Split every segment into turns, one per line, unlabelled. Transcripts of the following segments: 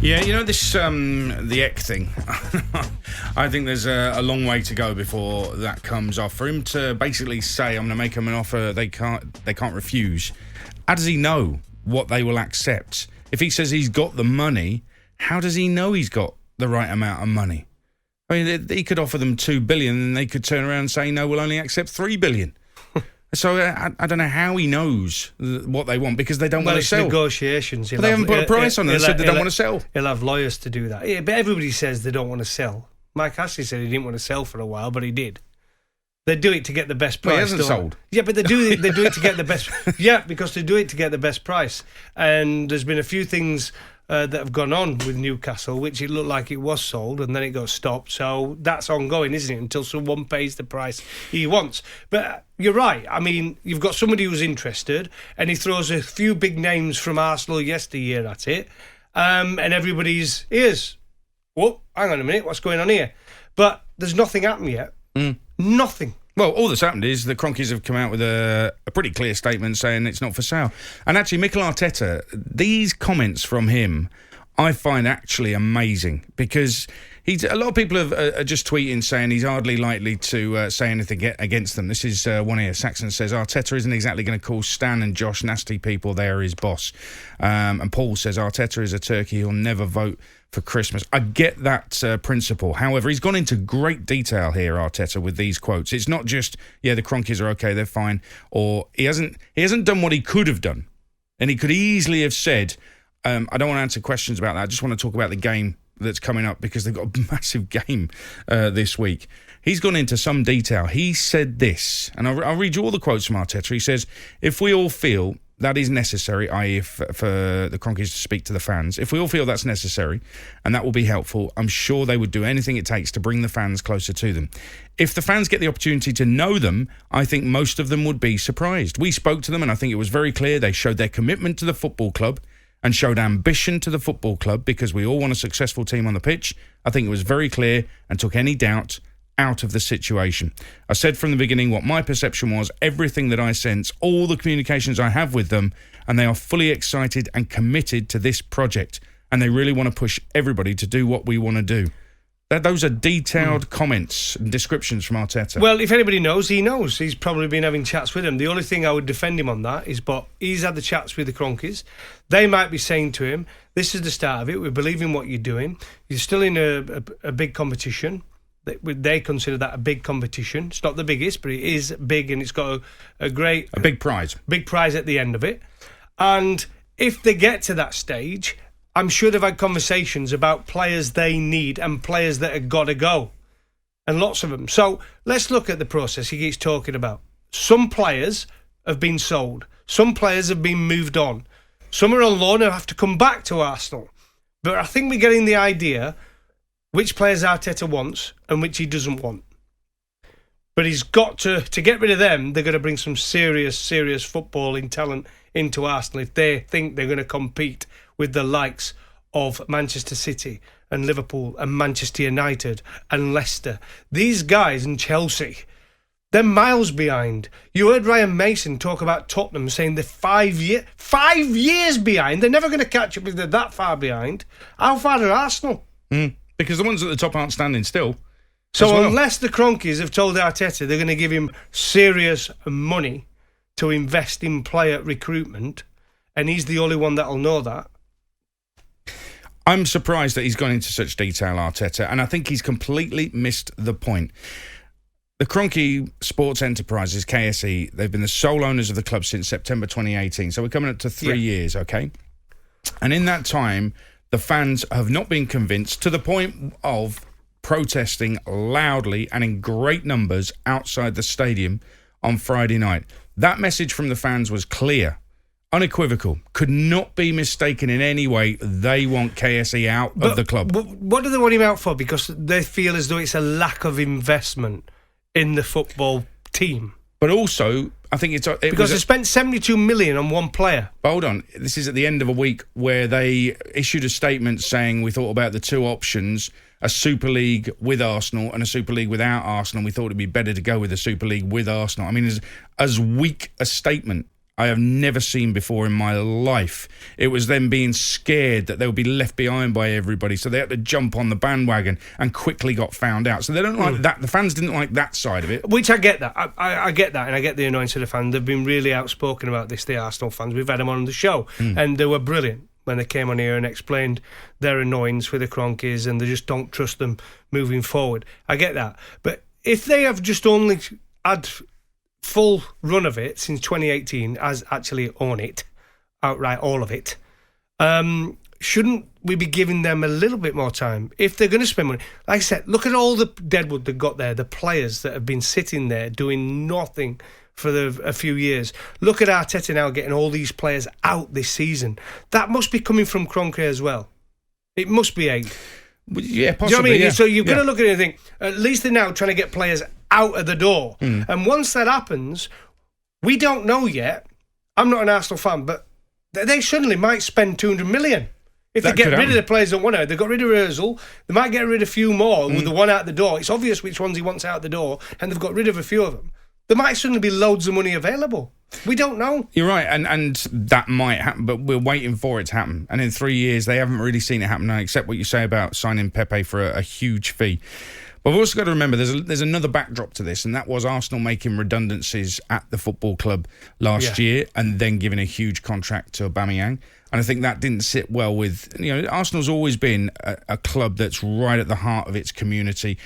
Yeah, you know this the Eck thing. I think there's a long way to go before that comes off. For him to basically say, "I'm going to make them an offer they can't refuse." How does he know what they will accept? If he says he's got the money, how does he know he's got the right amount of money? I mean, he could offer them $2 billion, and they could turn around and say, "No, we'll only accept $3 billion." So I don't know how he knows what they want, because they don't want to sell.
Negotiations.
But they haven't put a price on it. They said they don't want to sell.
He'll have lawyers to do that. Yeah, but everybody says they don't want to sell. Mike Ashley said he didn't want to sell for a while, but he did. They do it to get the best price.
Well, he hasn't sold.
Yeah, but they do it to get the best. Yeah, because they do it to get the best price. And there's been a few things that have gone on with Newcastle, which it looked like it was sold and then it got stopped. So that's ongoing, isn't it? Until someone pays the price he wants. But you're right. I mean, you've got somebody who's interested, and he throws a few big names from Arsenal yesteryear at it, and everybody's ears. Whoa, hang on a minute, what's going on here? But there's nothing happened yet. Nothing.
Well, all that's happened is the Kroenkes have come out with a pretty clear statement saying it's not for sale. And actually, Mikel Arteta, these comments from him, I find actually amazing, because a lot of people are just tweeting saying he's hardly likely to say anything against them. This is one here. Saxon says, Arteta isn't exactly going to call Stan and Josh nasty people. They are his boss. And Paul says, Arteta is a turkey. He'll never vote for Christmas. I get that principle. However, he's gone into great detail here, Arteta, with these quotes. It's not just, yeah, the Kroenkes are okay, they're fine, or he hasn't done what he could have done. And he could easily have said, I don't want to answer questions about that. I just want to talk about the game that's coming up, because they've got a massive game this week. He's gone into some detail. He said this, and I'll read you all the quotes from Arteta. He says, if we all feel that is necessary, i.e. for the Kroenkes to speak to the fans, if we all feel that's necessary and that will be helpful, I'm sure they would do anything it takes to bring the fans closer to them. If the fans get the opportunity to know them, I think most of them would be surprised. We spoke to them, and I think it was very clear they showed their commitment to the football club and showed ambition to the football club, because we all want a successful team on the pitch. I think it was very clear and took any doubt out of the situation. I said from the beginning what my perception was, everything that I sense, all the communications I have with them, and they are fully excited and committed to this project, and they really want to push everybody to do what we want to do. Those are detailed comments and descriptions from Arteta.
Well, if anybody knows, he knows. He's probably been having chats with them. The only thing I would defend him on that is, but he's had the chats with the Kroenkes. They might be saying to him, this is the start of it. We believe in what you're doing. You're still in a big competition. They consider that a big competition. It's not the biggest, but it is big, and it's got a big prize. Big prize at the end of it. And if they get to that stage, I'm sure they've had conversations about players they need and players that have got to go, and lots of them. So let's look at the process he keeps talking about. Some players have been sold. Some players have been moved on. Some are on loan and have to come back to Arsenal. But I think we're getting the idea which players Arteta wants and which he doesn't want. But he's got to get rid of them. They're going to bring some serious footballing talent into Arsenal if they think they're going to compete with the likes of Manchester City and Liverpool and Manchester United and Leicester. These guys in Chelsea, they're miles behind. You heard Ryan Mason talk about Tottenham, saying they're 5 years behind. They're never going to catch up if they're that far behind. How far are Arsenal?
Because the ones at the top aren't standing still.
So unless the Kroenkes have told Arteta they're going to give him serious money to invest in player recruitment, and he's the only one that'll know that.
I'm surprised that he's gone into such detail, Arteta, and I think he's completely missed the point. The Kroenke Sports Enterprises, KSE, they've been the sole owners of the club since September 2018, so we're coming up to 3 years, okay? And in that time, the fans have not been convinced, to the point of protesting loudly and in great numbers outside the stadium on Friday night. That message from the fans was clear, unequivocal, could not be mistaken in any way. They want KSE out of the club.
What do they want him out for? Because they feel as though it's a lack of investment in the football team.
But also, I think
because they spent 72 million on one player.
But hold on, this is at the end of a week where they issued a statement saying we thought about the two options, a Super League with Arsenal and a Super League without Arsenal. We thought it'd be better to go with a Super League with Arsenal. I mean, as weak a statement I have never seen before in my life. It was them being scared that they would be left behind by everybody, so they had to jump on the bandwagon and quickly got found out. So they don't like that. The fans didn't like that side of it.
Which I get that. I get that, and I get the annoyance of the fans. They've been really outspoken about this, the Arsenal fans. We've had them on the show, and they were brilliant when they came on here and explained their annoyance with the Kroenkes, and they just don't trust them moving forward. I get that. But if they have just only had full run of it since 2018, as actually own it outright, all of it, shouldn't we be giving them a little bit more time if they're going to spend money? Like I said, look at all the deadwood they've got there, the players that have been sitting there doing nothing for a few years. Look at Arteta now getting all these players out this season. That must be coming from Kroenke as well. It must be
Yeah, possibly.
Do you know what I mean?
Yeah.
So you've got to look at it and think, at least they're now trying to get players out of the door. And once that happens, we don't know yet. I'm not an Arsenal fan, but they suddenly might spend 200 million. If they get rid of the players that want out. They got rid of Ozil, they might get rid of a few more with the one out the door. It's obvious which ones he wants out the door, and they've got rid of a few of them. There might suddenly be loads of money available. We don't know.
You're right, and that might happen, but we're waiting for it to happen. And in 3 years, they haven't really seen it happen now, except what you say about signing Pepe for a huge fee. But we've also got to remember there's another backdrop to this, and that was Arsenal making redundancies at the football club last year and then giving a huge contract to Aubameyang. And I think that didn't sit well with, Arsenal's always been a club that's right at the heart of its community,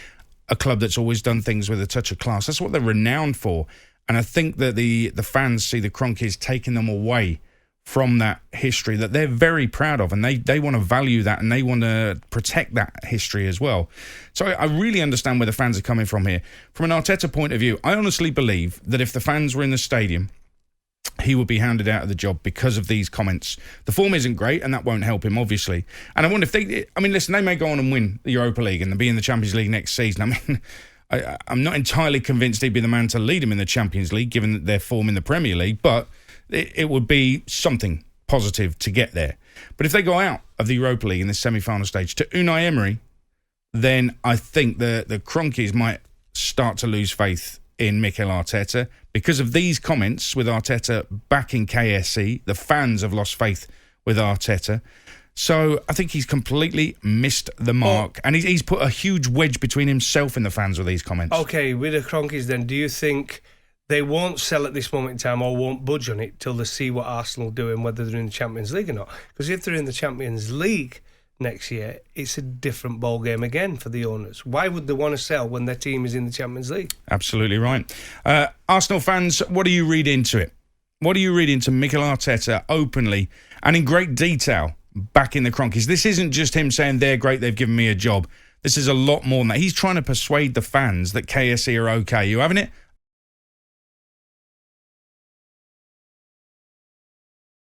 a club that's always done things with a touch of class. That's what they're renowned for. And I think that the fans see the Kroenkes taking them away from that history that they're very proud of, and they want to value that, and they want to protect that history as well. So I really understand where the fans are coming from here. From an Arteta point of view, I honestly believe that if the fans were in the stadium, he would be hounded out of the job because of these comments. The form isn't great, and that won't help him, obviously. And I wonder if listen, they may go on and win the Europa League and be in the Champions League next season. I'm not entirely convinced he'd be the man to lead them in the Champions League, given their form in the Premier League, but it would be something positive to get there. But if they go out of the Europa League in the semi-final stage to Unai Emery, then I think the Kroenkes might start to lose faith in Mikel Arteta because of these comments with Arteta back in KSC. The fans have lost faith with Arteta. So I think he's completely missed the mark, and he's put a huge wedge between himself and the fans with these comments.
Okay, with the Kroenkes then, do you think they won't sell at this moment in time or won't budge on it till they see what Arsenal do and whether they're in the Champions League or not? Because if they're in the Champions League next year, it's a different ball game again for the owners. Why would they want to sell when their team is in the Champions League?
Absolutely right. Arsenal fans, what do you read into it? What do you read into Mikel Arteta openly and in great detail back in the Kroenkes? This isn't just him saying they're great, they've given me a job. This is a lot more than that. He's trying to persuade the fans that KSC are okay. You having it?